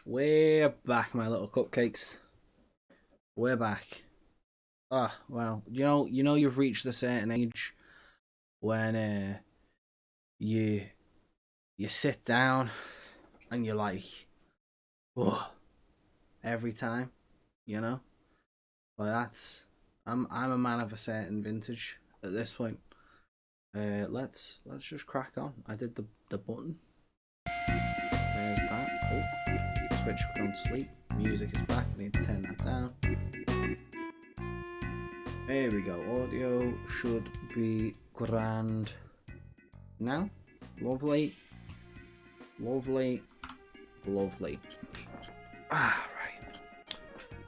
We're back, my little cupcakes. We're back. Ah, well, you've reached a certain age when you you sit down and you're like, oh, every time, you know. Like I'm a man of a certain vintage at this point. Let's just crack on. I did the button. There's that. Oh, switch on sleep. Music is back. I need to turn that down. There we go. Audio should be grand now. Lovely. Lovely. Lovely. Ah, right.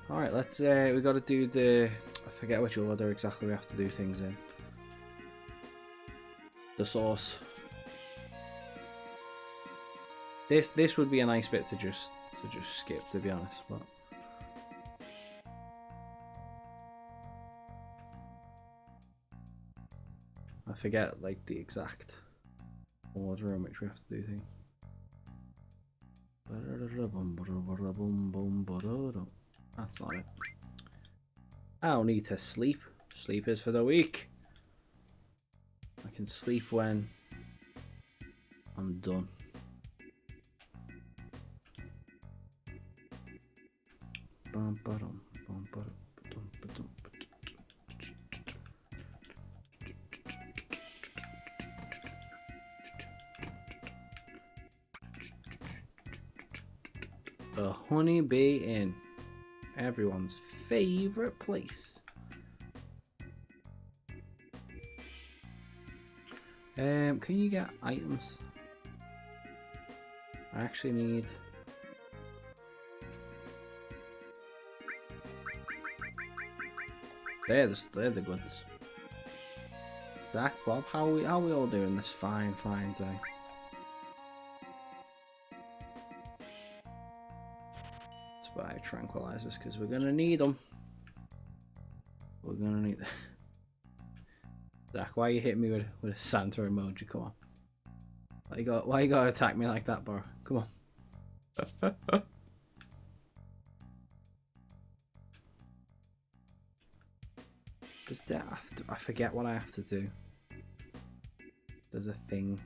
Alright, let's we gotta do I forget which order exactly we have to do things in. The sauce. This would be a nice bit to just skip, to be honest, but I forget like the exact order in which we have to do things. That's not it. I don't need to sleep. Sleep is for the weak. I can sleep when I'm done. The Honey Bee Inn, everyone's favorite place. Can you get items? I actually need. They're the goods. Zach, Bob, how we all doing this fine day? Let's buy tranquilizers because we're gonna need them. We're gonna need. Zach, why are you hitting me with a Santa emoji? Come on. Why you gotta attack me like that, bro? Come on. I forget what I have to do. There's a thing.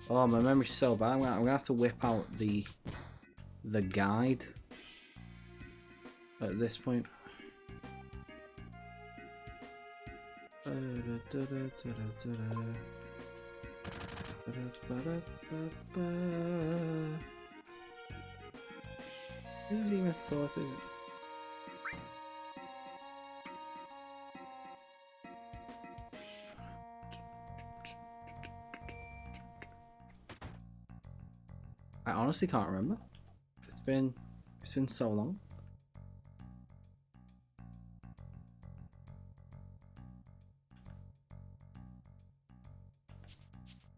Oh, my memory's so bad. I'm gonna have to whip out the guide at this point. Who's even sorted? I honestly can't remember. It's been so long.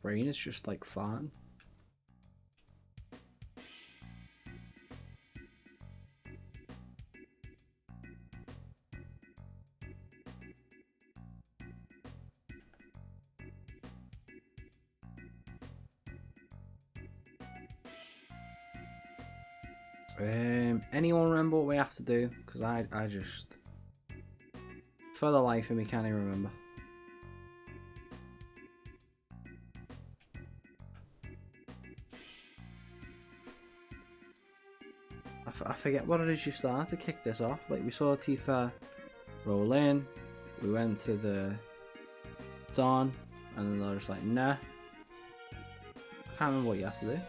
Brain is just like fun. Anyone remember what we have to do? Because I just, for the life of me, can't even remember. I forget what it is you start to kick this off. Like, we saw Tifa roll in, we went to the Dawn, and then they're just like, nah. I can't remember what you have to do.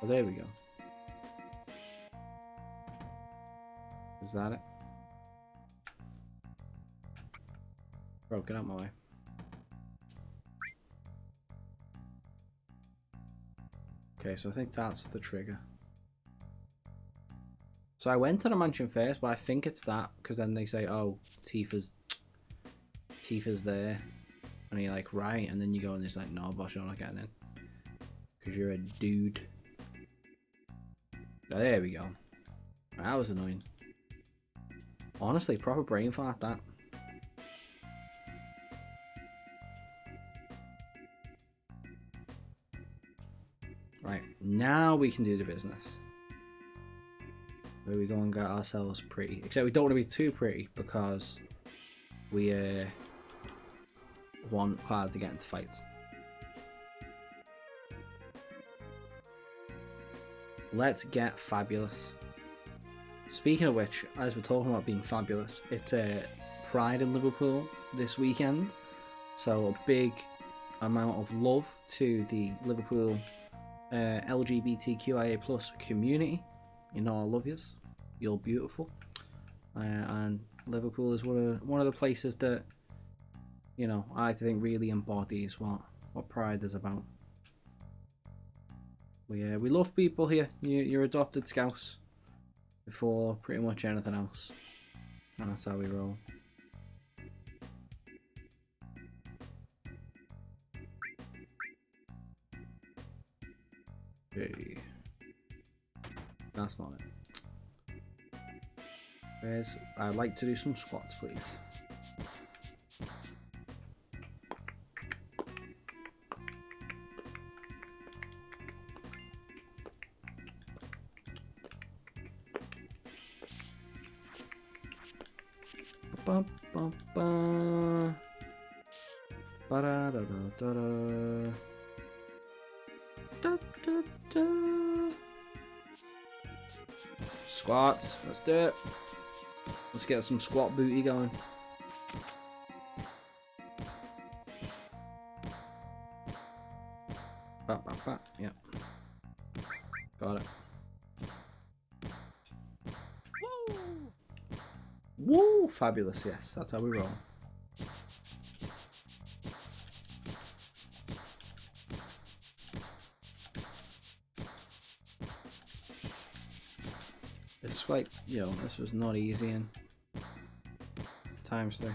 Oh, there we go. Is that it? Bro, get out my way. Okay, so I think that's the trigger. So I went to the mansion first, but I think it's that, because then they say, oh, Tifa's there. And you're like, right, and then you go and it's like, no, boss, you're not getting in. Because you're a dude. Oh, there we go. That was annoying. Honestly, proper brain fart, that. Right, now we can do the business. Where we go and get ourselves pretty. Except we don't want to be too pretty because we want Cloud to get into fights. Let's get fabulous. Speaking of which, as we're talking about being fabulous, it's Pride in Liverpool this weekend. So a big amount of love to the Liverpool LGBTQIA plus community. You know I love yous. You're beautiful. And Liverpool is one of the places that, you know, I think really embodies what Pride is about. We love people here. You're adopted Scouts before pretty much anything else. And that's how we roll. Okay. That's not it. I'd like to do some squats, please. Bum, bum, bum. Ba-da-da-da-da-da. Da-da-da. Squats, let's do it. Let's get some squat booty going. Yep. Got it. Woo! Fabulous, yes. That's how we roll. It's like, you know, this was not easy in times 3.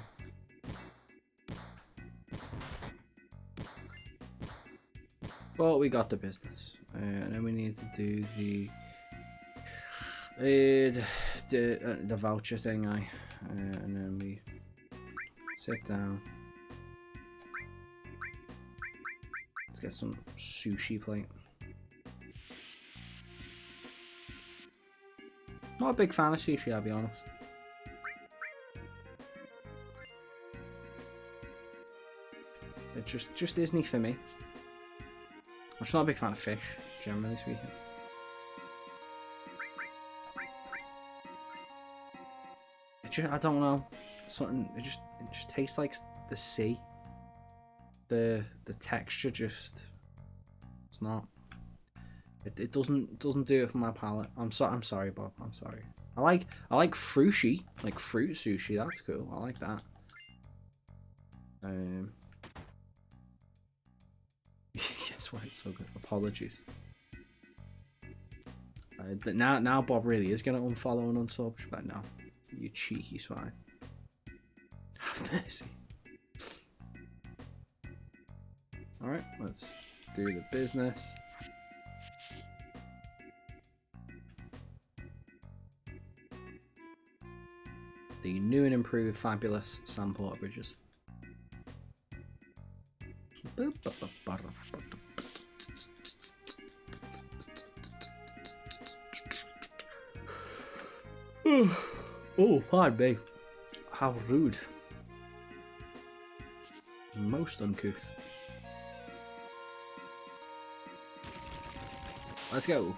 But we got the business. And then we need to do the voucher thing, and then we sit down. Let's get some sushi plate. Not a big fan of sushi, I'll be honest. It just isn't for me. I'm just not a big fan of fish, generally speaking. I don't know. Something it just tastes like the sea. The texture just it's not. It doesn't do it for my palate. I'm sorry, Bob. I'm sorry. I like frushi, like fruit sushi. That's cool. I like that. Yes, why it's so good. Apologies. But now Bob really is gonna unfollow and unsub. But no, you cheeky swine. Have mercy. All right, let's do the business. The new and improved fabulous Sandport bridges. Oh, pardon me. How rude. Most uncouth. Let's go.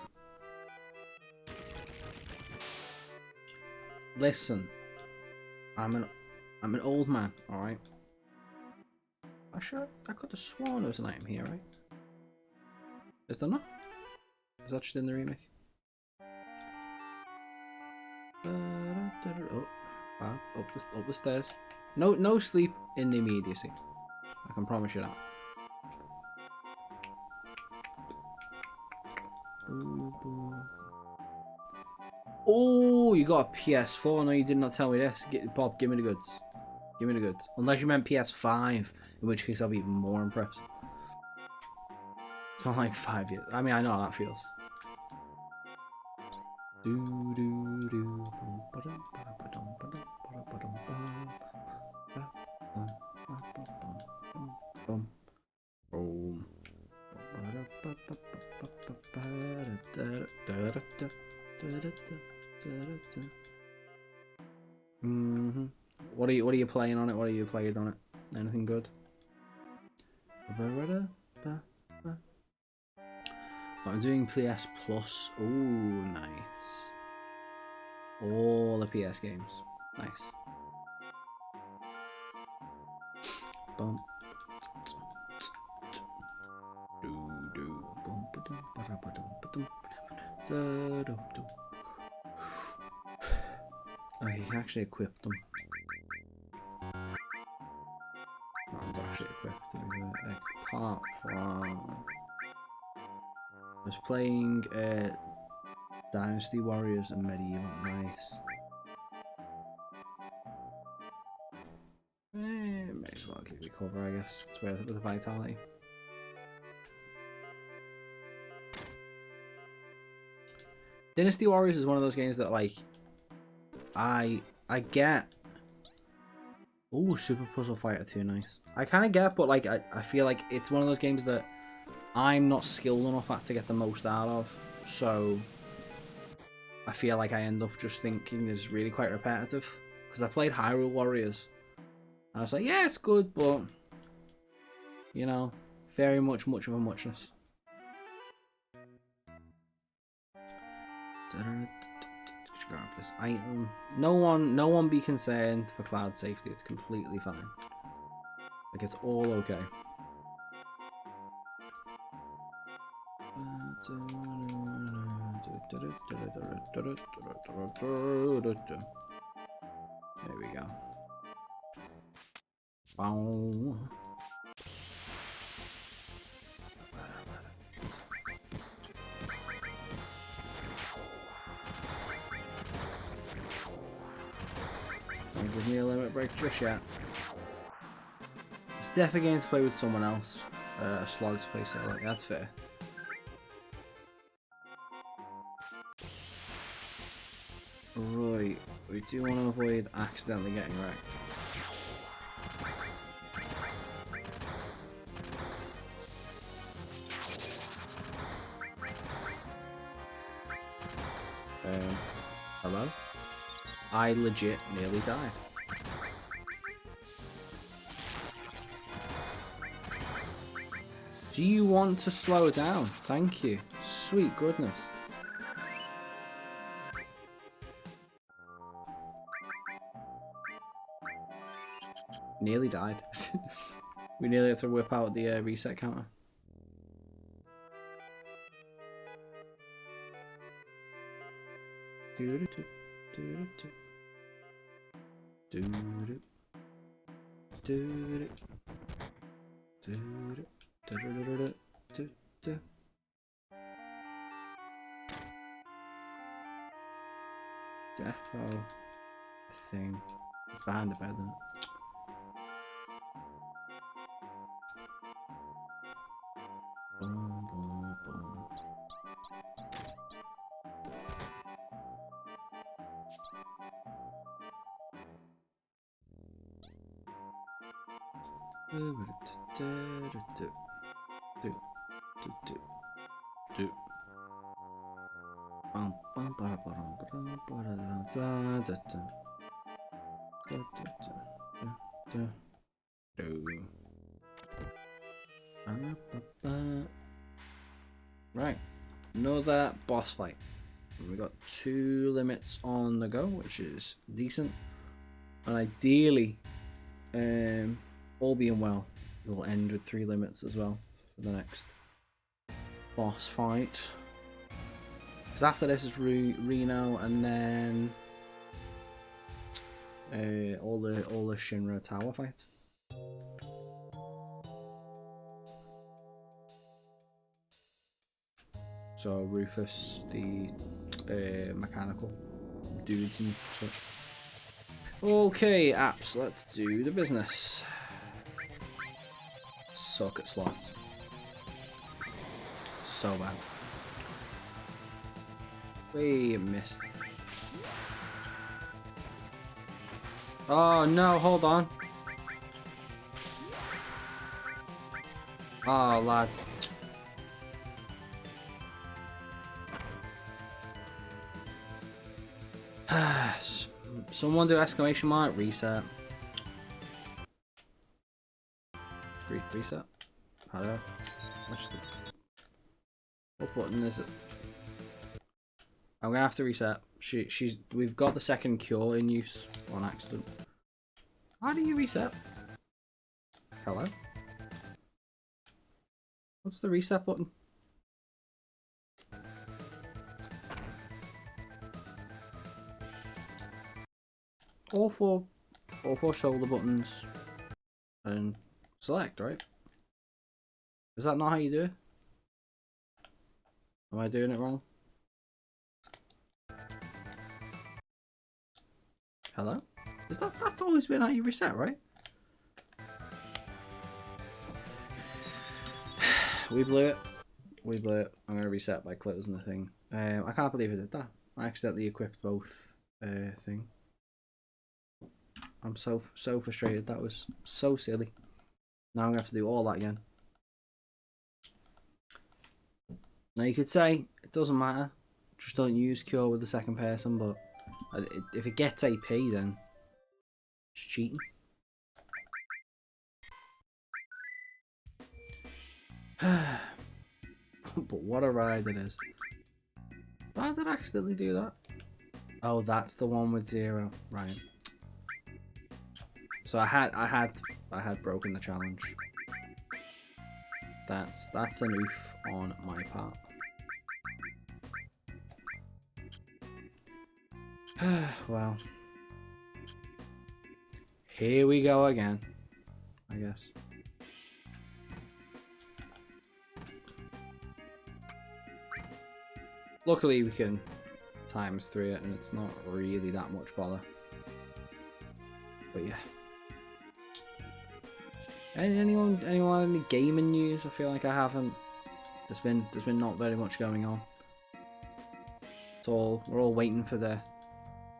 Listen. I'm an old man, alright? I could have sworn there was an item here, right? Is there not? Is that just in the remake? Oh, wow, up the stairs. No sleep in the immediacy. I can promise you that. Oh, you got a PS4. No, you did not tell me this. Bob, give me the goods. Give me the goods. Unless you meant PS5, in which case I'll be even more impressed. It's not like 5 years. I mean, I know how that feels. What are you playing on it? What are you playing on it? Anything good? I'm doing PS Plus. Oh, nice. All the PS games. Nice. Bump. Oh, you can actually equip them. Mine's actually equipped. Apart from... I was playing Dynasty Warriors and Medieval. Nice. May as well keep it cover, I guess. It's worth it with the vitality. Dynasty Warriors is one of those games that, like, I get. Ooh, Super Puzzle Fighter 2, nice. I kind of get, but like I feel like it's one of those games that I'm not skilled enough at to get the most out of. So I feel like I end up just thinking it's really quite repetitive. Because I played Hyrule Warriors. And I was like, yeah, it's good, but you know, very much of a muchness. Grab this item. No one be concerned for cloud safety. It's completely fine. Like, it's all okay. There we go. Wow. Don't give me a limit break just yet. It's definitely game to play with someone else. A slog to play solo. Like, that's fair. Right, we do want to avoid accidentally getting wrecked. Hello? I legit nearly died. Do you want to slow down? Thank you. Sweet goodness. Nearly died. We nearly had to whip out the reset counter. Defo thing. It's behind the bed, isn't it? Boom, boom, boom. Right, another boss fight. We got 2 limits on the go, which is decent. And ideally, all being well, we'll end with 3 limits as well for the next boss fight. Because after this is Reno, and then all the Shinra Tower fights. So Rufus, the mechanical dudes and such. Okay, apps, let's do the business. Suck at slots. So bad. We missed. Oh no, hold on. Oh, lads. Someone do exclamation mark, reset. Reset? Hello? What button is it? I'm gonna have to reset. We've got the second cure in use on accident. How do you reset? Hello? What's the reset button? All four shoulder buttons and select, right? Is that not how you do it? Am I doing it wrong? Hello? That's always been how you reset, right? We blew it. We blew it. I'm gonna reset by closing the thing. I can't believe I did that. I accidentally equipped both thing. I'm so frustrated. That was so silly. Now I'm gonna have to do all that again. Now you could say it doesn't matter. Just don't use cure with the second person, but if it gets AP, then it's cheating. But what a ride it is. Why did I accidentally do that? Oh, that's the one with 0, right? So I had broken the challenge. That's an oof on my part. Well, here we go again, I guess. Luckily we can ×3 it and it's not really that much bother. But yeah. Anyone any gaming news? I feel like I haven't. There's been not very much going on. We're all waiting for the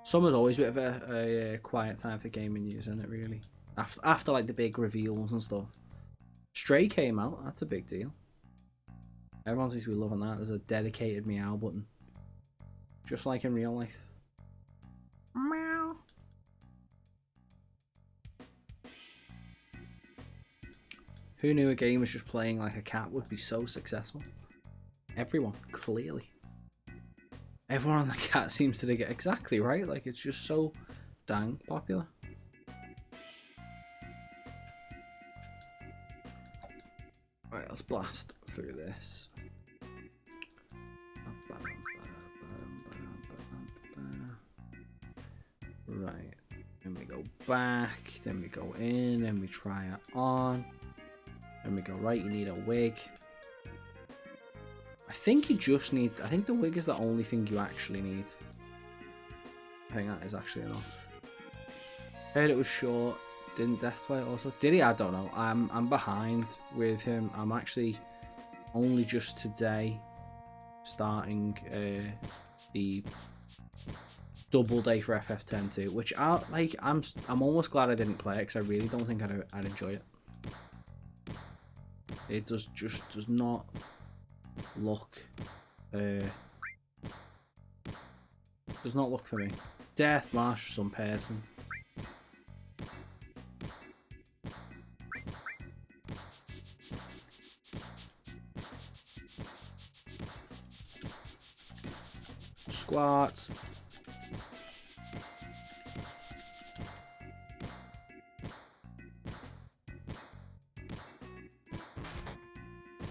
summer's always a bit of a quiet time for gaming news, isn't it, really? After like the big reveals and stuff. Stray came out, that's a big deal. Everyone seems to be loving that. There's a dedicated meow button. Just like in real life. Meow. Who knew a game was just playing like a cat would be so successful? Everyone, clearly. Everyone on the cat seems to get exactly right. Like, it's just so dang popular. Right, let's blast through this. Right, then we go back, then we go in, then we try it on. Then we go, right, you need a wig. I think you just need, I think the wig is the only thing you actually need. I think that is actually enough. Heard it was short. Didn't Death play it also? Did he? I don't know. I'm behind with him. I'm actually only just today starting the double day for FF10 which I'm almost glad I didn't play it because I really don't think I'd enjoy it. It does not look does not look for me. Death Marsh some person. Squats.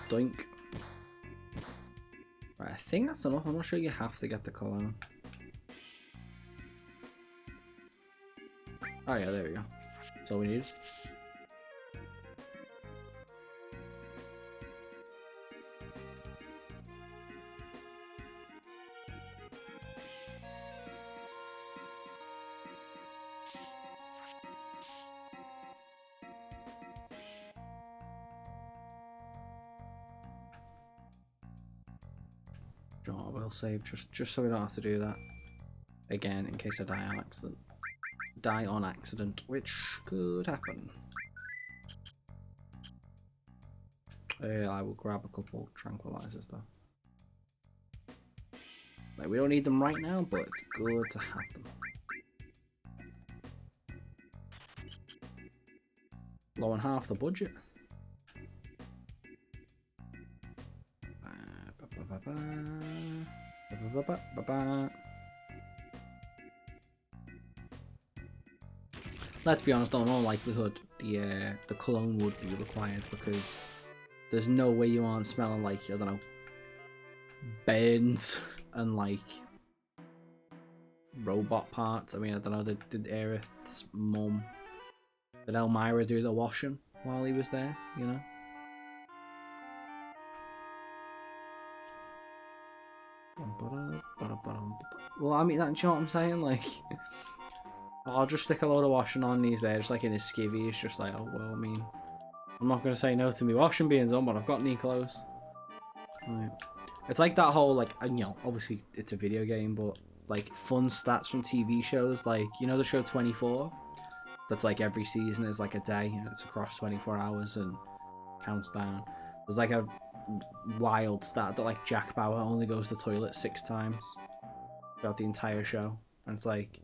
Doink. Right, I think that's enough. I'm not sure you have to get the cologne. Oh yeah, there we go. That's all we need. Oh, I will save just so we don't have to do that again in case I die on accident. Die on accident, which could happen. I will grab a couple tranquilizers though. Like, we don't need them right now, but it's good to have them. Low on half the budget. Let's be honest, though, in all likelihood, the cologne would be required because there's no way you aren't smelling like, I don't know, burns and like robot parts. I mean, I don't know, did Aerith's mum, did Elmira do the washing while he was there, you know? Well, I mean, that, you know what I'm saying? Like, I'll just stick a load of washing on these there, just like in his skivvy. It's just like, oh, well, I mean, I'm not going to say no to me washing being done, but I've got knee clothes. Right. It's like that whole, like, you know, obviously it's a video game, but, like, fun stats from TV shows, like, you know the show 24? That's, like, every season is, like, a day, and it's across 24 hours and counts down. There's, like, a wild stat that, like, Jack Bauer only goes to the toilet 6 times throughout the entire show. And it's like,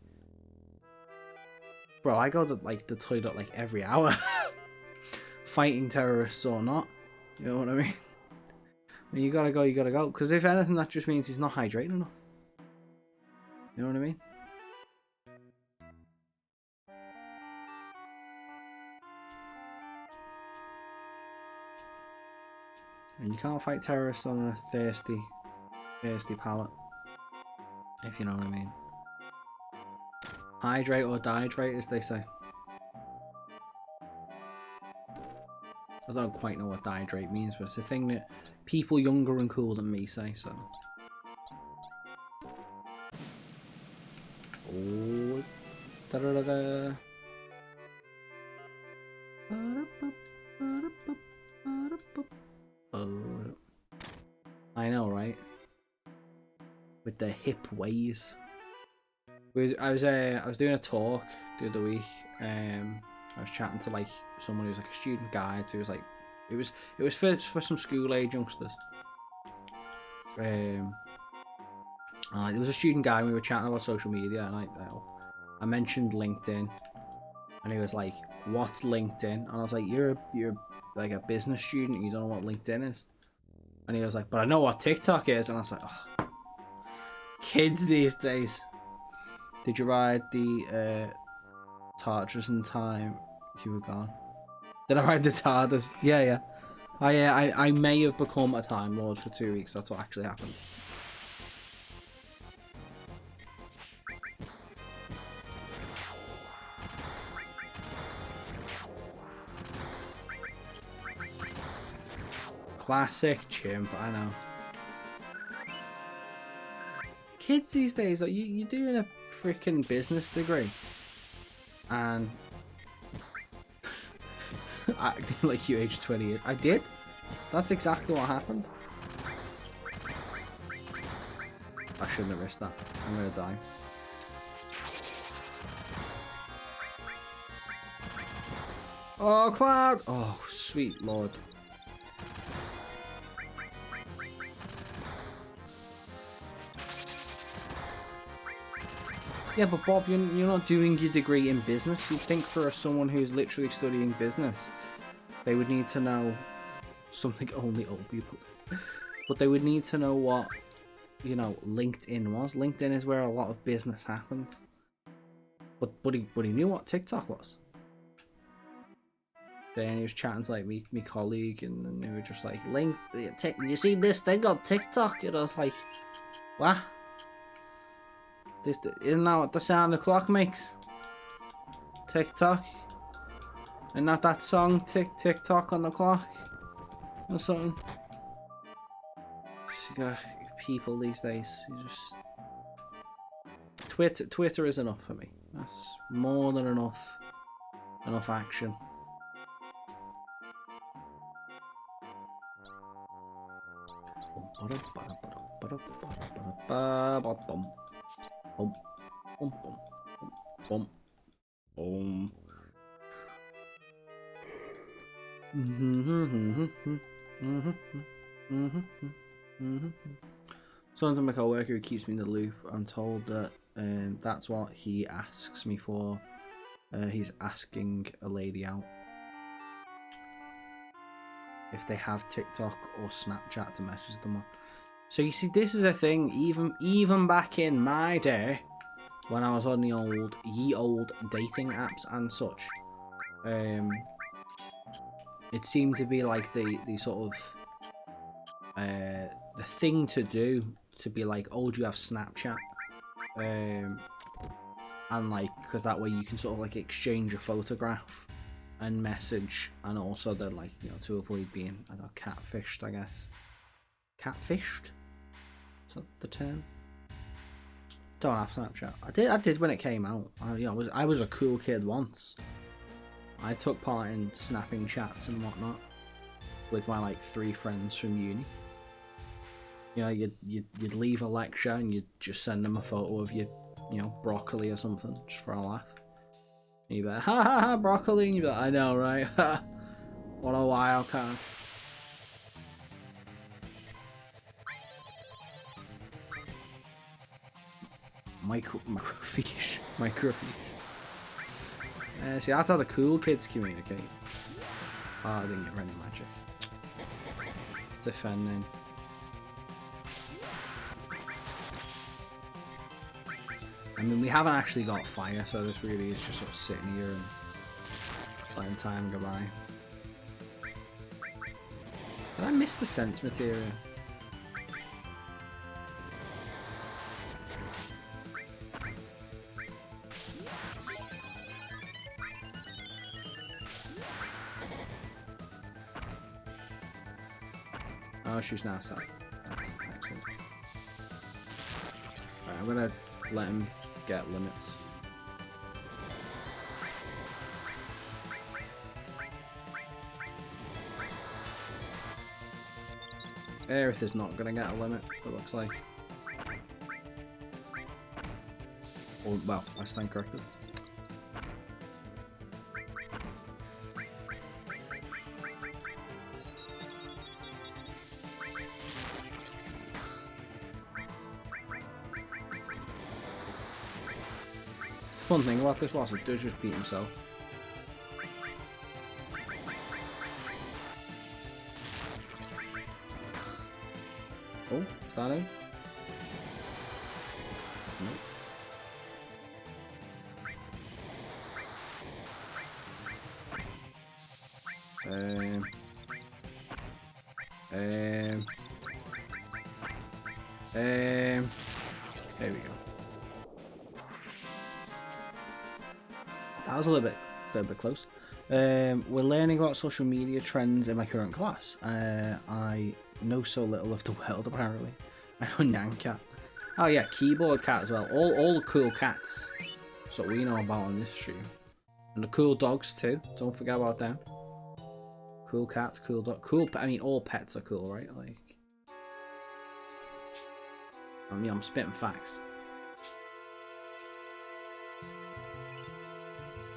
bro, I go to, like, the toilet, like, every hour. Fighting terrorists or not. You know what I mean? When you gotta go. Because if anything, that just means he's not hydrating enough. You know what I mean? And you can't fight terrorists on a thirsty palate. If you know what I mean. Hydrate or dehydrate, as they say. I don't quite know what dehydrate means, but it's a thing that people younger and cooler than me say, so. Oh. Da-da-da-da. I know, right? With the hip ways. I was doing a talk the other week. I was chatting to like someone who's like a student guide who was like, it was for some school age youngsters. There was a student guy and we were chatting about social media, and I mentioned LinkedIn, and he was like, "What's LinkedIn?" And I was like, "You're like a business student, and you don't know what LinkedIn is." And he was like, "But I know what TikTok is." And I was like, "Oh, kids these days." Did you ride the TARDIS in time you were gone? Did I ride the TARDIS? Yeah. I may have become a Time Lord for 2 weeks. That's what actually happened. Classic chimp, I know. Kids these days, are you're doing a freaking business degree, and acting like you aged 20 years. I did. That's exactly what happened. I shouldn't have risked that. I'm gonna die. Oh, Cloud! Oh, sweet lord. Yeah, but Bob, you're not doing your degree in business. You'd think for someone who's literally studying business, they would need to know something only old people do. But they would need to know what, you know, LinkedIn was. LinkedIn is where a lot of business happens. But he knew what TikTok was. Then he was chatting to like me colleague, and then they were just like, you see this thing on TikTok? And I was like, what? Isn't that what the sound the clock makes? TikTok? And not that song, tick tock on the clock? Or something? You got people these days, you just... Twitter is enough for me. That's more than enough action. Someone to my co-worker who keeps me in the loop. I'm told that that's what he asks me for. He's asking a lady out if they have TikTok or Snapchat to message them on. So you see, this is a thing. Even back in my day, when I was on the old dating apps and such, it seemed to be like the sort of the thing to do to be like, oh, do you have Snapchat? And like, because that way you can sort of like exchange a photograph and message, and also then like, you know, to avoid being, I don't know, catfished, I guess. Catfished? Is that the term? Don't have Snapchat. I did when it came out. I was a cool kid once. I took part in snapping chats and whatnot with my like 3 friends from uni. You know, you'd leave a lecture and you'd just send them a photo of you know, broccoli or something, just for a laugh. And you'd be like, ha ha ha, broccoli, and you'd be like, I know, right? What a wild card. Microfiche. See, that's how the cool kids communicate. Oh, I didn't get any magic. Defending. I mean, we haven't actually got fire, so this really is just sort of sitting here and letting time go by. Did I miss the sense material? Oh, she's now sat. That's excellent. Alright, I'm gonna let him get limits. Aerith is not gonna get a limit, it looks like. Or, well, I stand corrected. The fun thing about this boss, it does just beat himself. Oh, is that him? Nope. There we go. That was a little bit close. We're learning about social media trends in my current class. I know so little of the world, apparently. I know Nyancat. Oh yeah, keyboard cat as well. All the cool cats. That's what we know about on this stream. And the cool dogs too. Don't forget about them. Cool cats, cool dog, cool. I mean, all pets are cool, right? Like, I mean, I'm spitting facts.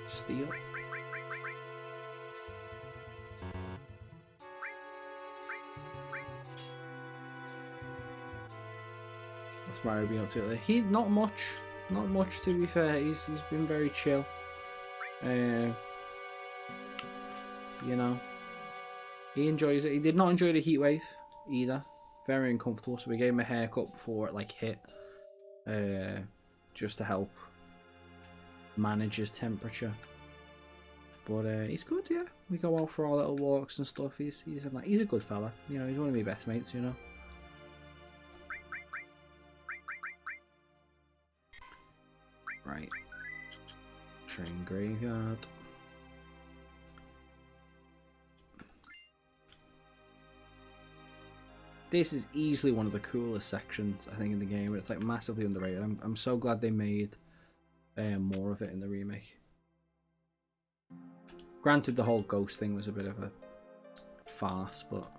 Steel. What's Mario been up to? He not much to be fair. He's been very chill. You know, he enjoys it. He did not enjoy the heat wave either. Very uncomfortable. So we gave him a haircut before it like hit, just to help manage his temperature. But he's good, yeah. We go out for our little walks and stuff. He's a good fella. You know, he's one of my best mates. You know. Right. Train graveyard. This is easily one of the coolest sections, I think, in the game. It's like massively underrated. I'm so glad they made more of it in the remake. Granted, the whole ghost thing was a bit of a farce, but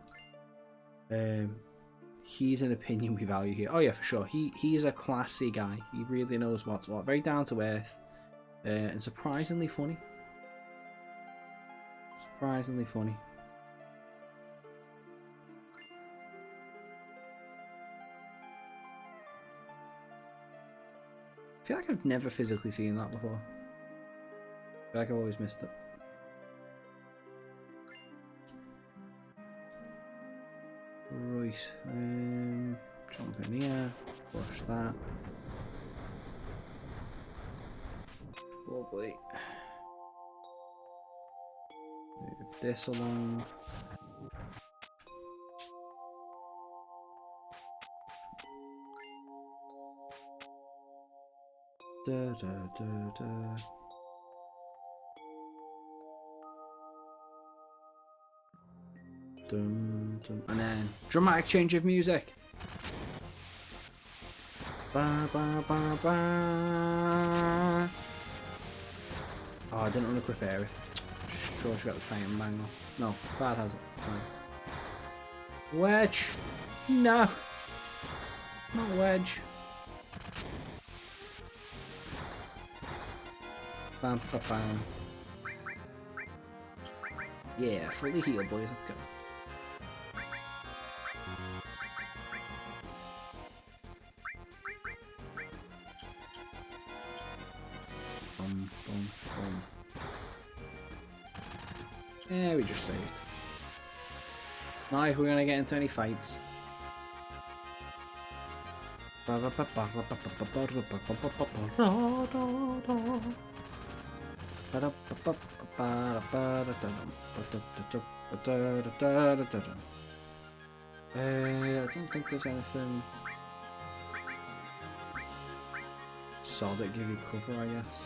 He's an opinion we value here. Oh yeah, for sure. He's a classy guy. He really knows what's what. Very down to earth, and surprisingly funny. Surprisingly funny. I feel like I've never physically seen that before. I feel like I've always missed it. Right, jump in here, push that. Lovely. Move this along. Da da da da. Dum, dum. And then dramatic change of music. Ba, ba, ba, ba. Oh, I didn't unequip Aerith. Sure, she got the Titan Bangle. No, Cloud has it. It's fine. Wedge! No! Not Wedge. Bam, bam, bam. Yeah, fully healed, boys. Let's go. Boom, boom, boom. Yeah, we just saved. Now, if we're gonna get into any fights. I don't think there's anything solid give you cover, I guess.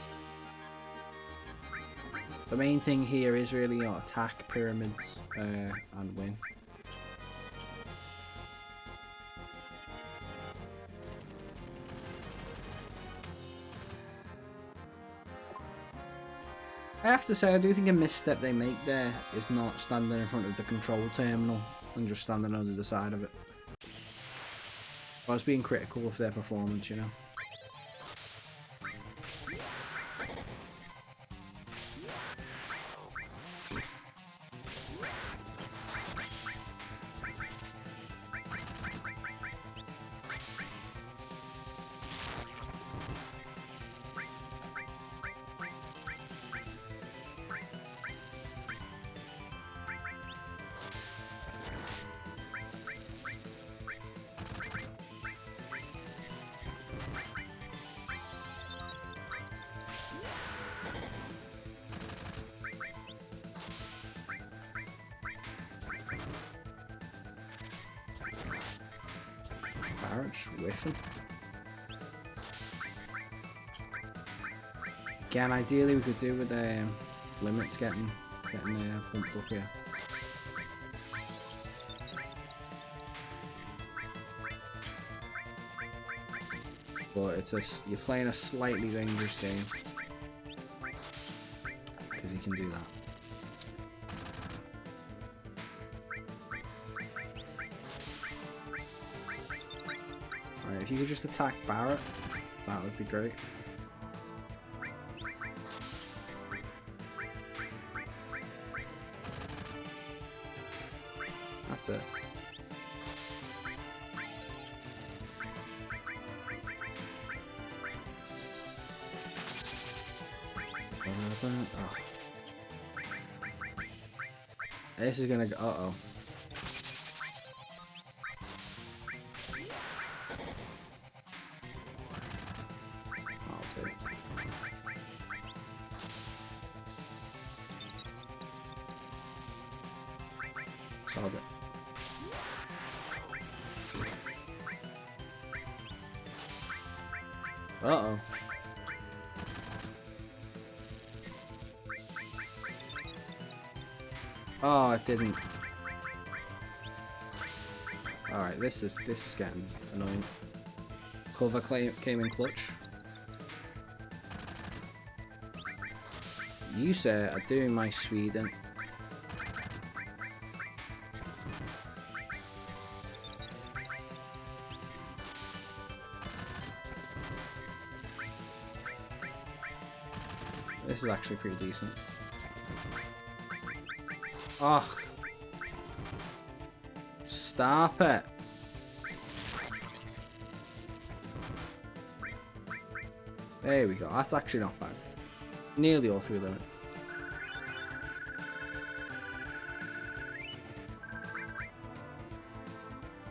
The main thing here is really, you know, attack pyramids and win. I have to say, I do think a misstep they make there is not standing in front of the control terminal and just standing on the other side of it. I was being critical of their performance, you know. Just whiffing. Again, ideally we could do with limits getting pumped up here. But it's you're playing a slightly dangerous game because you can do that. If you could just attack Barret, that would be great. That's it. Oh. This is gonna go. Uh-oh. Solve it. Uh-oh. Oh, it didn't. Alright, this is getting annoying. Cover came in clutch. You, sir, are doing my Sweden. This is actually pretty decent. Oh. Stop it. There we go. That's actually not bad. Nearly all through limits.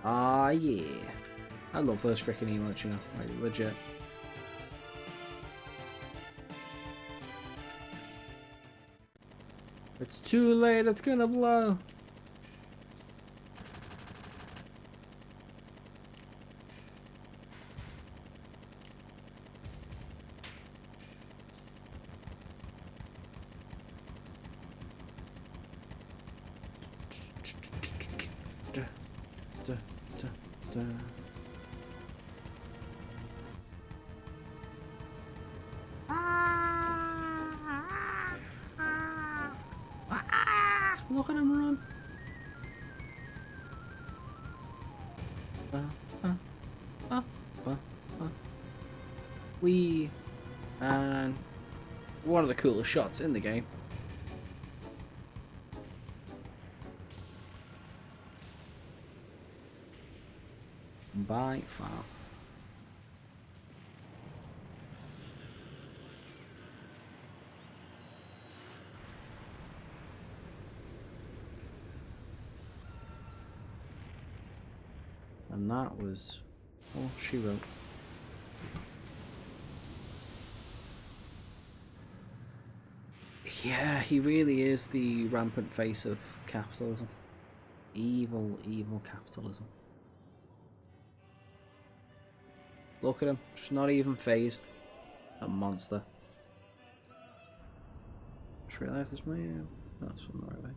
Ah, yeah. I love those freaking emotes, you know. Like, legit. It's too late, it's gonna blow. Look at him run. Wee. And one of the coolest shots in the game. By far. And that was all she wrote. Yeah, he really is the rampant face of capitalism. Evil, evil capitalism. Look at him, just not even phased. A monster. Just realised this may... That's from the right way.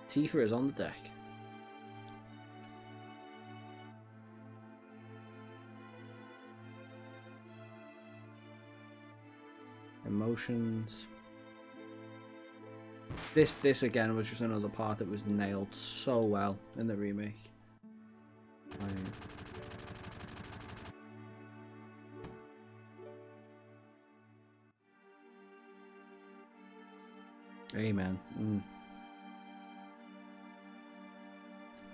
Tifa is on the deck. Emotions. This again was just another part that was nailed so well in the remake. Amen.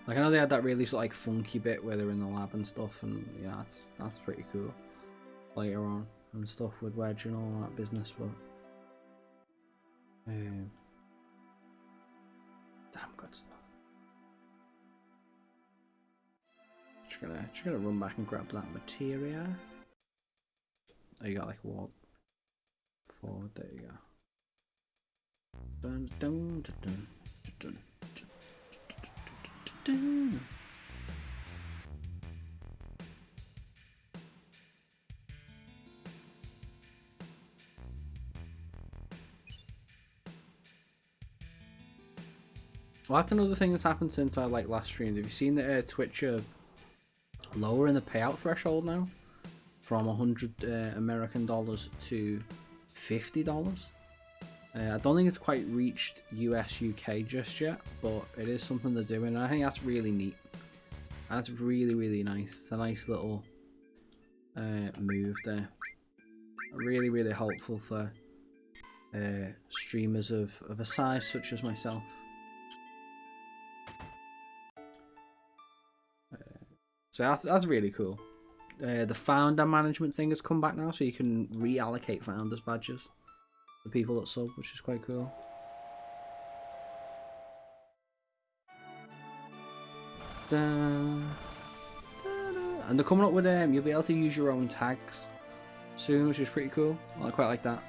Like, I know they had that really sort of like funky bit where they're in the lab and stuff, and yeah, that's pretty cool later on and stuff with Wedge and all that business, but damn good stuff. Just gonna run back and grab that materia. Oh, you got like walk forward. There you go. Dun, dun, dun, dun, dun, dun, dun. Well, that's another thing that's happened since I last streamed. Have you seen that Twitch are lowering the payout threshold now from $100 American dollars to $50? I don't think it's quite reached US UK just yet, but it is something they're doing, and I think that's really neat. That's really, really nice. It's a nice little move there. Really, really helpful for streamers of a size such as myself. So that's really cool. The founder management thing has come back now, so you can reallocate founders badges to people that sub, which is quite cool. And they're coming up with you'll be able to use your own tags soon, which is pretty cool. I quite like that.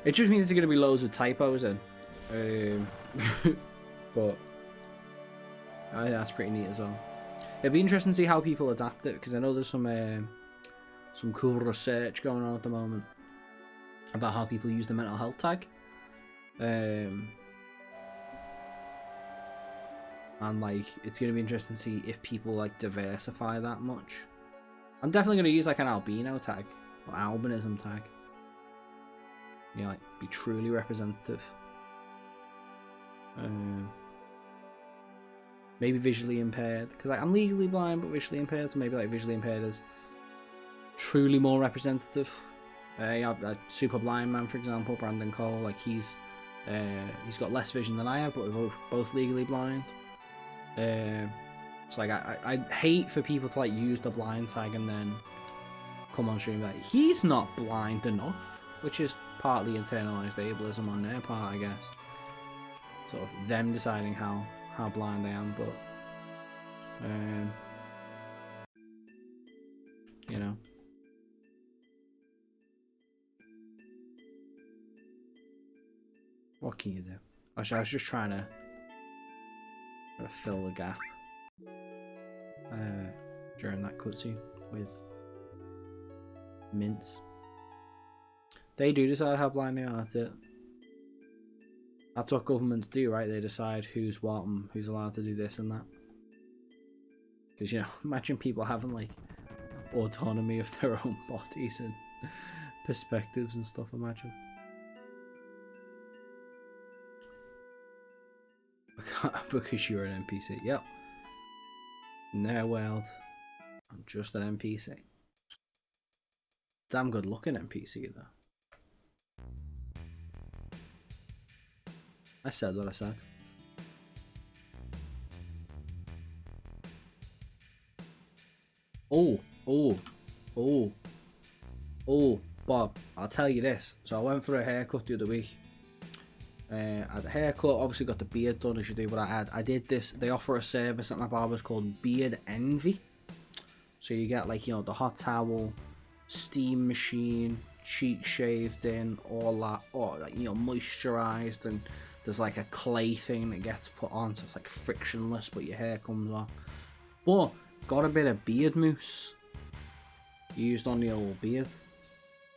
It just means there's going to be loads of typos in, but I think that's pretty neat as well. It'd be interesting to see how people adapt it, because I know there's some cool research going on at the moment about how people use the mental health tag. And like, it's going to be interesting to see if people like diversify that much. I'm definitely going to use like an albino tag or albinism tag. You know, like, be truly representative. maybe visually impaired, because like, I'm legally blind but visually impaired, so maybe like visually impaired is truly more representative. You have a super blind man, for example, Brandon Cole. Like he's got less vision than I have, but we're both legally blind. So like I hate for people to like use the blind tag and then come on stream like he's not blind enough, which is partly internalized ableism on their part, I guess. Sort of them deciding how blind I am, but you know. What can you do? Actually, I was just trying to fill the gap during that cutscene with mints. They do decide how blind they are, that's it. That's what governments do, right? They decide who's what and who's allowed to do this and that. Because, you know, imagine people having like autonomy of their own bodies and perspectives and stuff, imagine. Because you're an NPC. Yep. In their world, I'm just an NPC. Damn good looking NPC though. I said what I said. Oh, Bob, I'll tell you this. So I went for a haircut the other week. I had a haircut, obviously got the beard done as you do, but I did this. They offer a service at my barber's called Beard Envy. So you get like, you know, the hot towel, steam machine, cheek shaved in, all that, or like, you know, moisturized, and there's like a clay thing that gets put on, so it's like frictionless, but your hair comes off. But got a bit of beard mousse used on the old beard,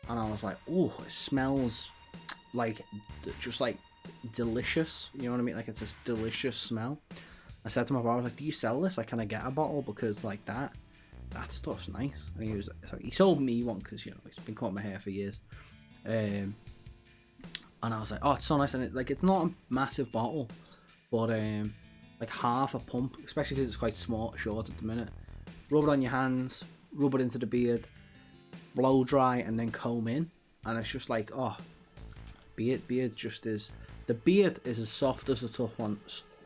and I was like, oh, it smells like just like delicious, you know what I mean? Like it's this delicious smell. I said to my brother, I was like, do you sell this? Like, can I get a bottle? Because like that stuff's nice. And he sold me one because, you know, he's been cutting my hair for years. And I was like, oh, it's so nice. And it's not a massive bottle, but like half a pump, especially because it's quite short at the minute. Rub it on your hands, rub it into the beard, blow dry, and then comb in. And it's just like, oh, beard just is. The beard is as soft as the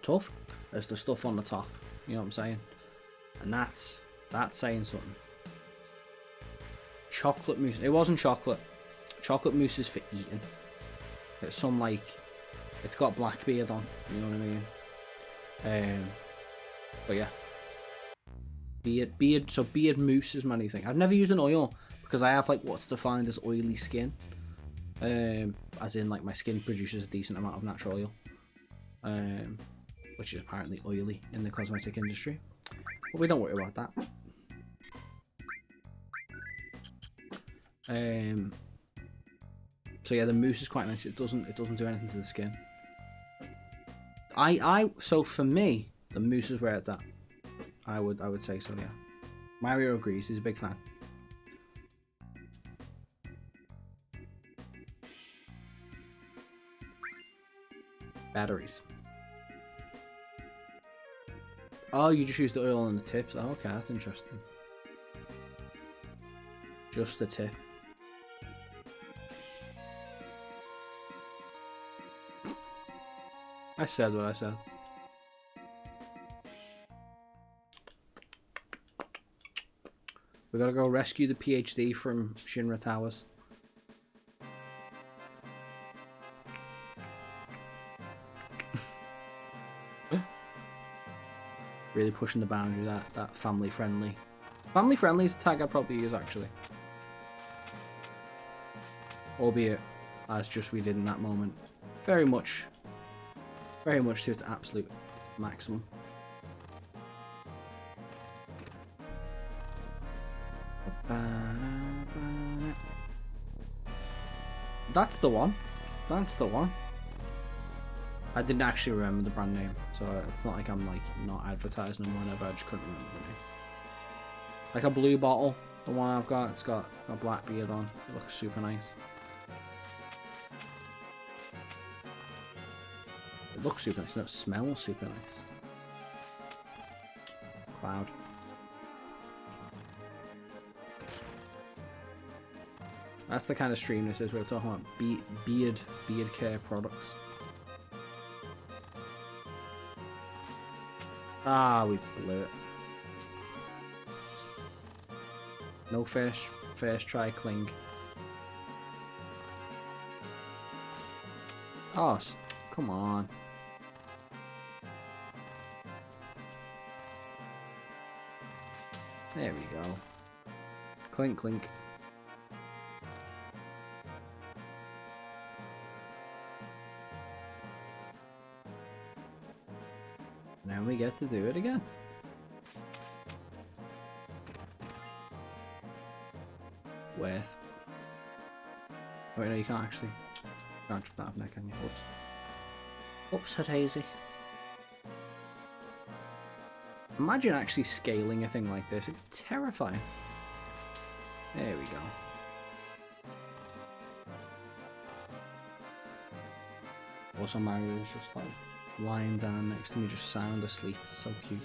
tough as the stuff on the top. You know what I'm saying? And that's saying something. Chocolate mousse. It wasn't chocolate. Chocolate mousse is for eating. It's some like, it's got black beard on. You know what I mean? But yeah. Beard. So beard mousse is my new thing. I've never used an oil because I have like what's defined as oily skin. As in like my skin produces a decent amount of natural oil. Which is apparently oily in the cosmetic industry. But we don't worry about that. So yeah, the mousse is quite nice. It doesn't do anything to the skin. So for me, the mousse is where it's at. I would say so, yeah. Mario agrees, he's a big fan. Batteries. Oh, you just use the oil on the tips. Oh, okay, that's interesting. Just the tip. I said what I said. We gotta go rescue the PhD from Shinra Towers. Really pushing the boundary, that family friendly. Family friendly is a tag I'd probably use actually. Albeit, as just we did in that moment. Very much to its absolute maximum. That's the one. That's the one. I didn't actually remember the brand name, so it's not like I'm like not advertising them or whatever. I just couldn't remember the name. Like a blue bottle, the one I've got, it's got a black beard on. It looks super nice. It looks super nice. No, it smells super nice. loud. That's the kind of stream this is. We're talking about beard care products. Ah, we blew it. No first try cling. Oh, come on. There we go. Clink, clink. Now we get to do it again. Worth. Oh, wait, no, you can't actually. You can't jump that up there, can you? Oops. Oops, a daisy. Imagine actually scaling a thing like this. It's terrifying. There we go. Also, Mario is just like lying down next to me, just sound asleep. It's so cute.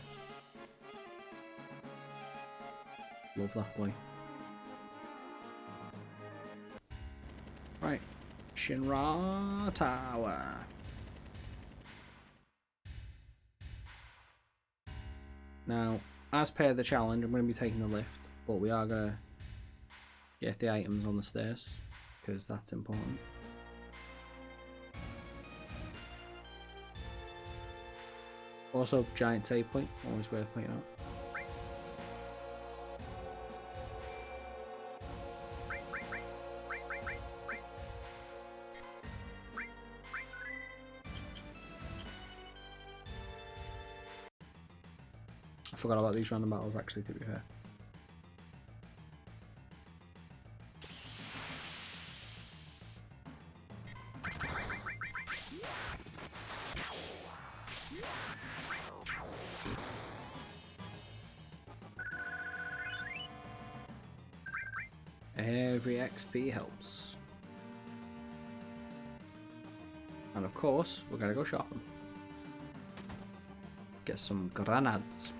Love that boy. Right, Shinra Tower. Now, as per the challenge, I'm going to be taking the lift, but we are going to get the items on the stairs, because that's important. Also, giant save point, always worth pointing out. I forgot about these random battles actually, to be fair. Every XP helps. And of course, we're gonna go shopping. Get some grenades.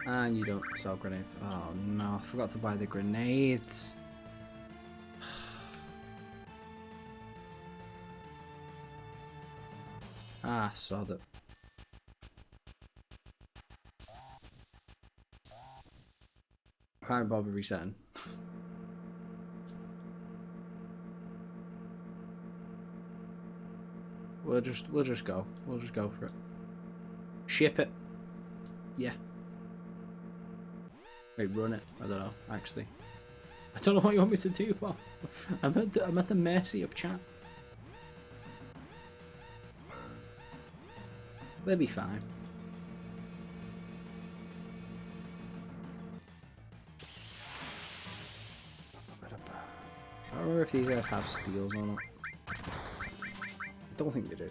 And you don't sell grenades. Oh no, I forgot to buy the grenades. Ah, sod it. I can't bother resetting. We'll just go. We'll just go for it. Ship it. Yeah. Wait, run it. I don't know, actually. I don't know what you want me to do, Bob. I'm at the mercy of chat. We'll be fine. I don't remember if these guys have steals or not. I don't think they do.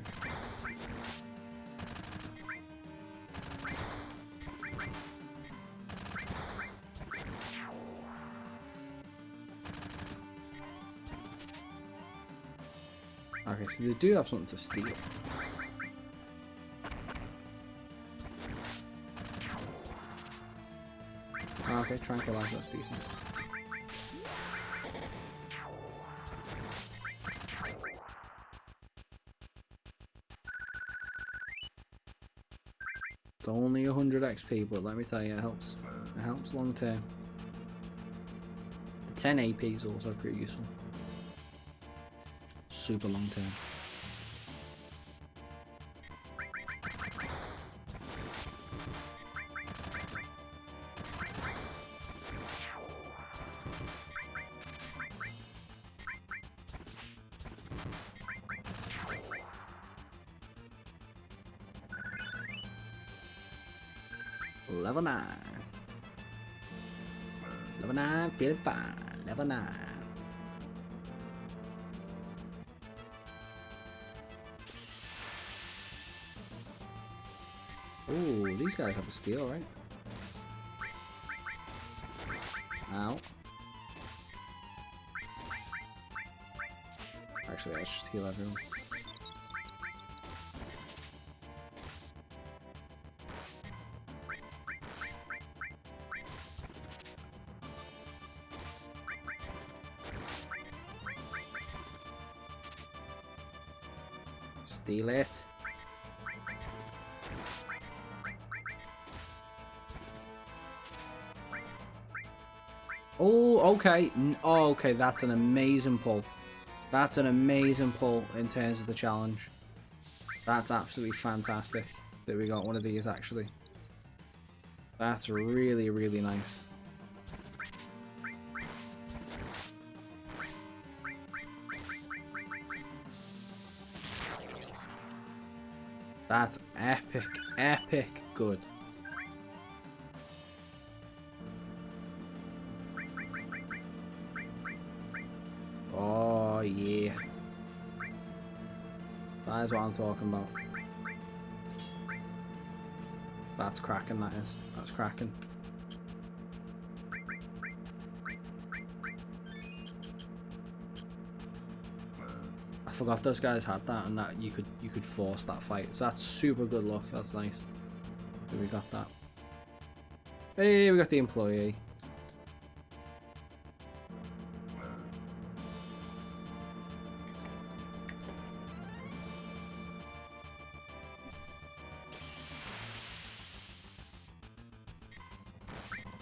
Okay, so they do have something to steal. Okay, tranquilize, that's decent. It's only 100 XP, but let me tell you, it helps. It helps long term. The 10 AP is also pretty useful. Super long term. Level 9. Level 9, feeling fine. Level 9. Ooh, these guys have a steal, right? Ow. Actually, let's just heal everyone. Steal it. Oh, okay. Oh, okay, that's an amazing pull. That's an amazing pull in terms of the challenge. That's absolutely fantastic that we got one of these, actually. That's really, really nice. That's epic, epic good. Oh, yeah. That is what I'm talking about. That's cracking, that is. That's cracking. I forgot those guys had that, and that you could force that fight. So that's super good luck. That's nice. So we got that. Hey, we got the employee.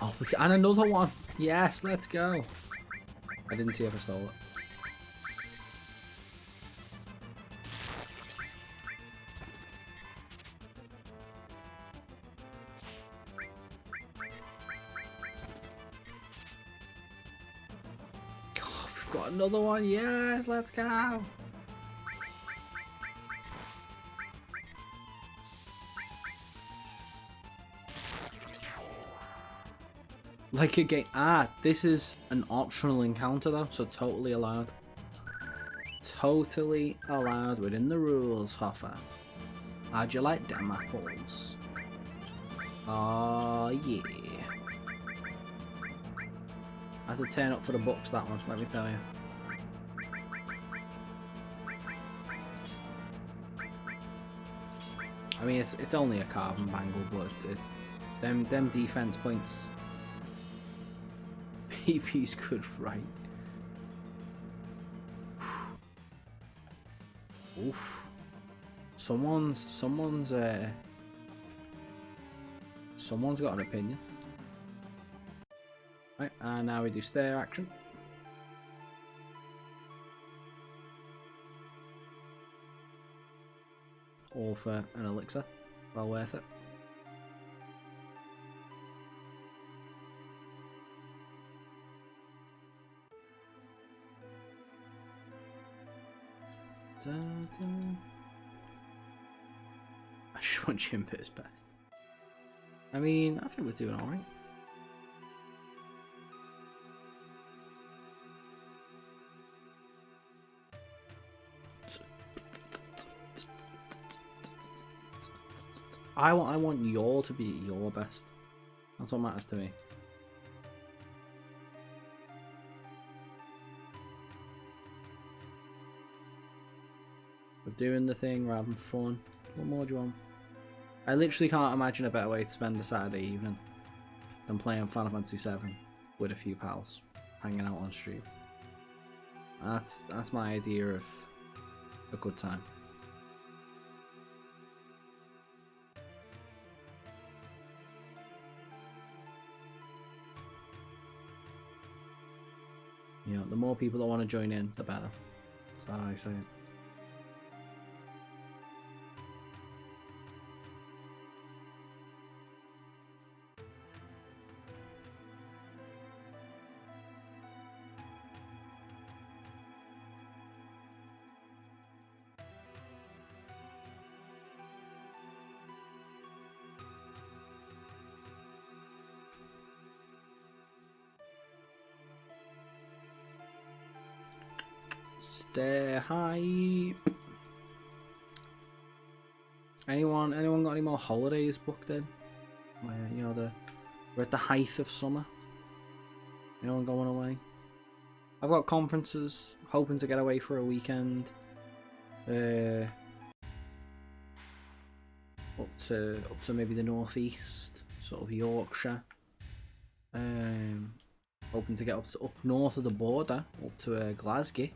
Oh, and another one. Yes, let's go. I didn't see if I stole it. God, we've got another one. Yes, let's go. Like a game. Ah, this is an optional encounter though, so totally allowed. Totally allowed within the rules, Hoffa. How'd you like them apples? Oh yeah. That's a turn up for the books, that one, let me tell you. I mean, it's only a carbon bangle, but them defense points. PP's good, right? Oof. Someone's got an opinion. Right, and now we do stare action. All for an elixir. Well worth it. Dun, dun. I just want Jimbo's best. I mean, I think we're doing alright. I want your to be your best. That's what matters to me. We're doing the thing, we're having fun. What more do you want? I literally can't imagine a better way to spend a Saturday evening than playing Final Fantasy VII with a few pals, hanging out on stream. That's my idea of a good time. You know, the more people that want to join in, the better. That's how I say it. Stay hype. Anyone got any more holidays booked in? You know, we're at the height of summer. Anyone going away? I've got conferences, hoping to get away for a weekend. Up to maybe the northeast, sort of Yorkshire. Hoping to get up north of the border, up to Glasgow,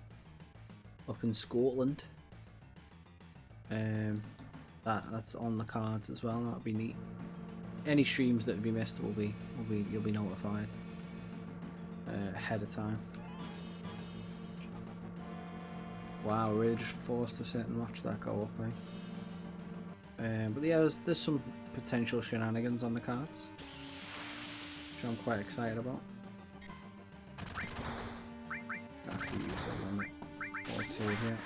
up in Scotland. That's on the cards as well. That'd be neat. Any streams that would be missed you'll be notified ahead of time. Wow, we're really just forced to sit and watch that go up, eh? But yeah, there's some potential shenanigans on the cards, which I'm quite excited about. That's the use of limit or two here.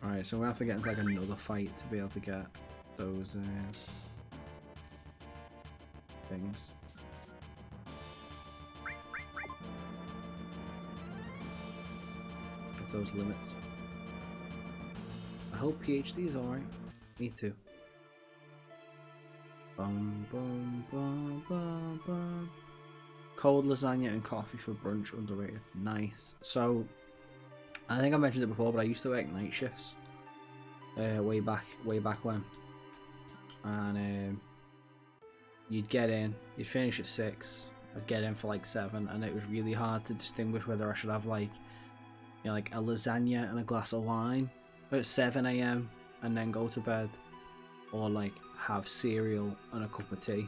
Alright, so we have to get into like another fight to be able to get those things. Get those limits. I hope PhD is alright. Me too. Bum, bum, bum, bum, bum. Cold lasagna and coffee for brunch, underrated. Nice. So I think I mentioned it before, but I used to work night shifts way back when, and you'd get in, you'd finish at 6, I'd get in for like 7, and it was really hard to distinguish whether I should have like, you know, like a lasagna and a glass of wine at 7 AM and then go to bed, or like have cereal and a cup of tea.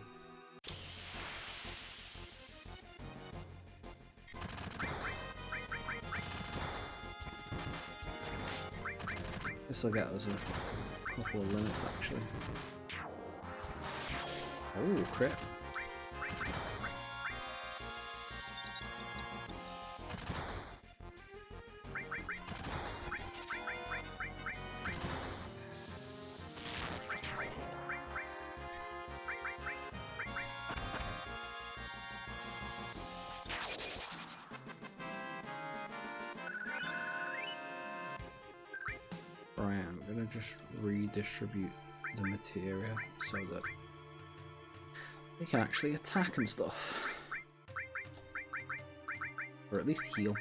This will get us a couple of limits actually. Oh, crit. Right, I'm gonna just redistribute the materia so that we can actually attack and stuff. Or at least heal.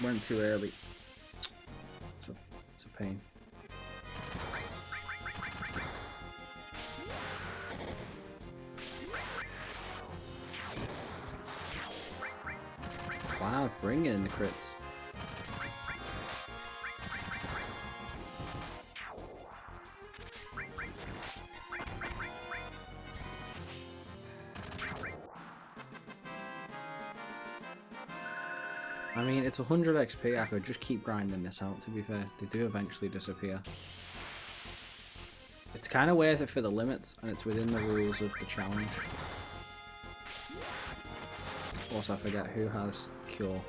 Went too early. It's a pain. Wow, bringing in the crits. I mean, it's 100 XP, I could just keep grinding this out, to be fair. They do eventually disappear. It's kind of worth it for the limits, and it's within the rules of the challenge. Also, I forget who has cure.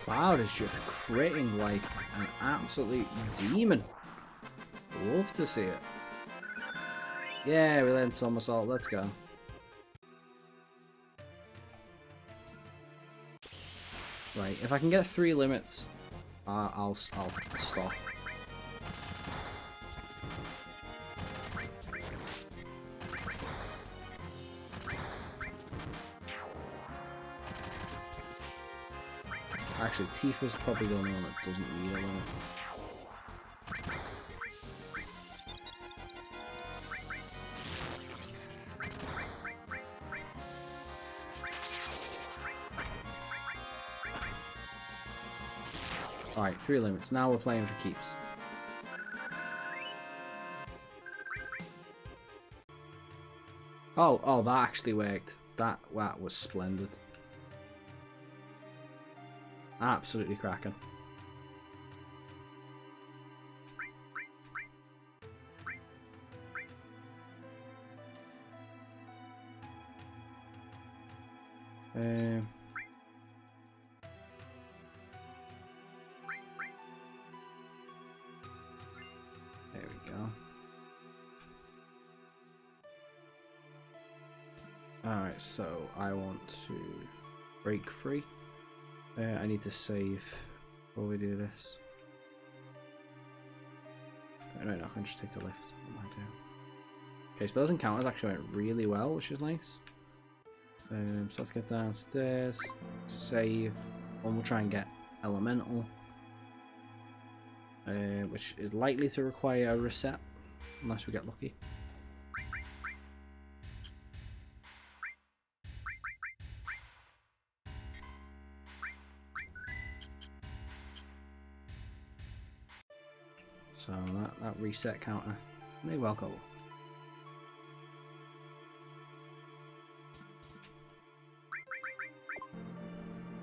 Cloud is just critting like an absolute demon. Love to see it. Yeah, we learned somersault. Let's go. Right, if I can get 3 limits, I'll stop. Actually, Tifa's probably the only one that doesn't need a limit. Alright, 3 limits. Now we're playing for keeps. Oh, that actually worked. That was splendid. Absolutely cracking. There we go. Alright, so I want to break free. I need to save before we do this. No, I can just take the lift. What am I doing? Okay, so those encounters actually went really well, which is nice. So let's get downstairs, save, and we'll try and get elemental, which is likely to require a reset, unless we get lucky. So that reset counter may well go.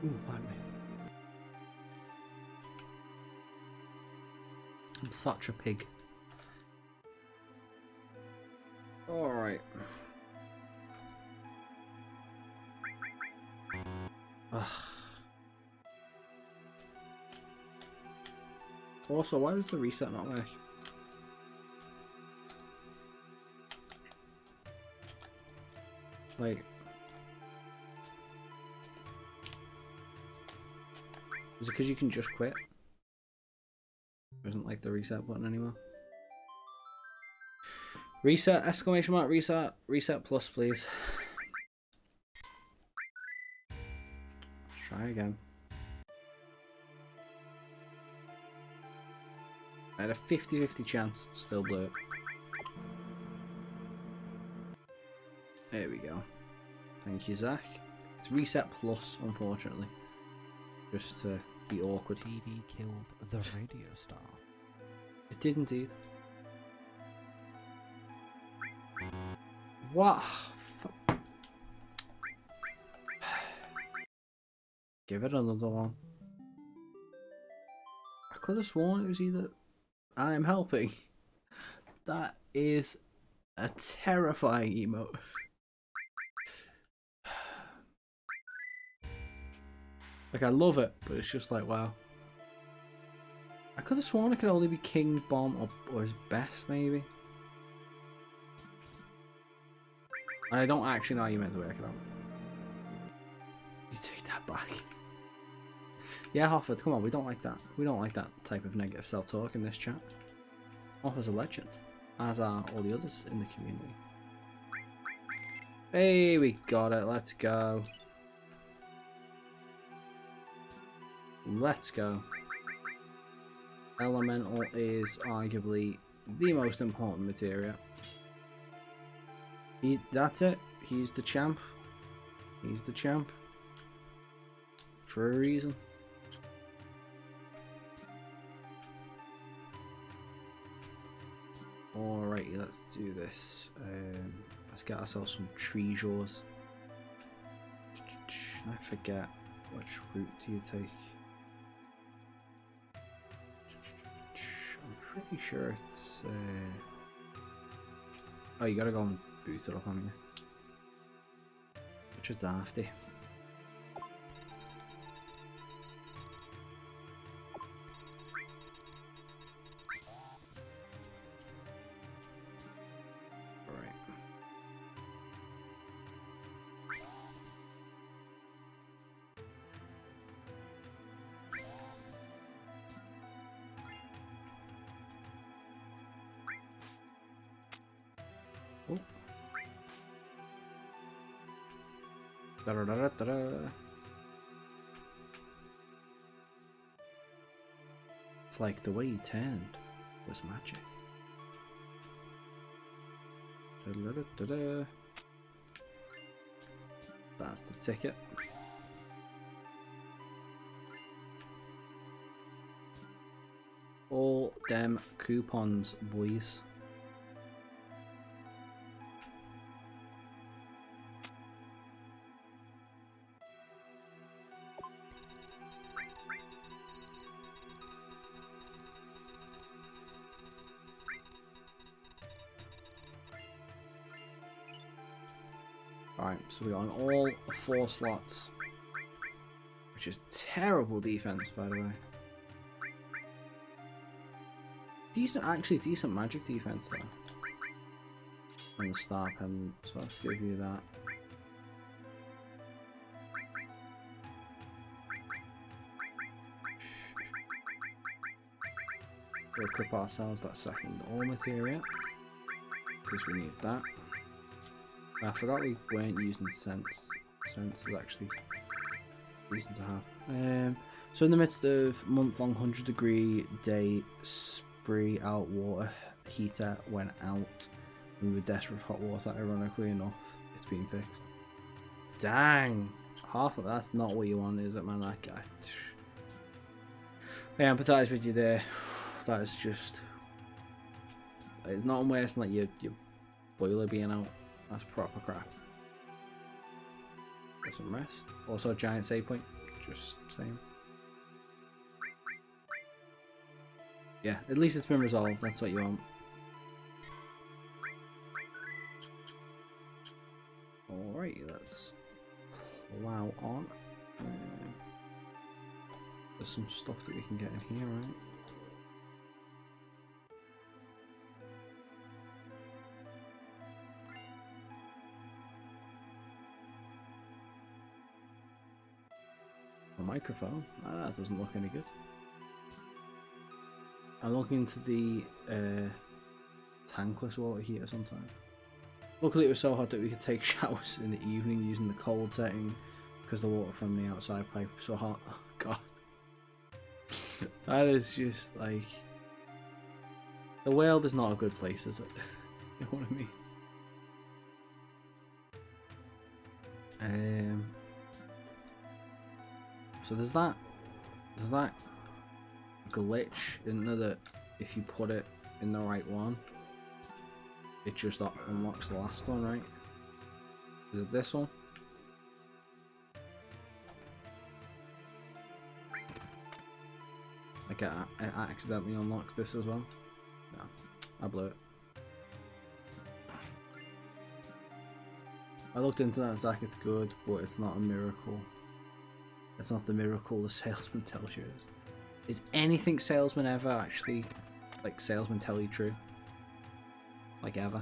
Ooh, pardon me. I'm such a pig. Alright. Also, why does the reset not work? Like, is it because you can just quit? There isn't like the reset button anymore. Reset, exclamation mark, reset, reset plus, please. Let's try again. I had a 50-50 chance, still blew it. There we go. Thank you, Zach. It's reset plus, unfortunately. Just to be awkward. TV killed the radio star. It did indeed. What? Give it another one. I could have sworn it was either I'm helping. That is a terrifying emote. Like, I love it, but it's just like, wow. I could have sworn it could only be King, Bomb, or his best, maybe. And I don't actually know how you meant to work it out. You take that back. Yeah, Hofford, come on, we don't like that. We don't like that type of negative self-talk in this chat. Hoffer's a legend, as are all the others in the community. Hey, we got it, let's go. Let's go. Elemental is arguably the most important materia. That's it. He's the champ. He's the champ. For a reason. Alrighty, let's do this. Let's get ourselves some treasures. I forget which route do you take. I'm pretty sure it's. Oh, you gotta go and boost it up on you. Which is dafty. It's like the way he turned was magic. That's the ticket. All them coupons, boys. Alright, so we're on all 4 slots. Which is terrible defense, by the way. Actually decent magic defense though. And the star pendant, so let's give you that. We'll equip ourselves that second ore material. Because we need that. I forgot we weren't using sense. Sense is actually decent to have. So in the midst of month-long 100-degree day spree out water heater went out. We were desperate for hot water. Ironically enough, it's been fixed. Dang, half of that's not what you want, is it, man? That guy. I empathise with you there. That is just. It's not worse than like your boiler being out. That's proper crap. Get some rest. Also, a giant save point. Just saying. Yeah, at least it's been resolved. That's what you want. Alright, let's plow on. There's some stuff that we can get in here, right? A microphone? Ah, that doesn't look any good. I'm looking into the tankless water heater sometime. Luckily it was so hot that we could take showers in the evening using the cold setting because the water from the outside pipe was so hot. Oh god. That is just like... The world is not a good place, is it? You know what I mean? So there's that glitch, isn't there, that if you put it in the right one, it just unlocks the last one, right? Is it this one? Like it accidentally unlocks this as well? No, I blew it. I looked into that, Zach, it's good, but it's not a miracle. It's not the miracle the salesman tells you it is. Is anything salesman ever actually, like, salesman tell you true? Like, ever?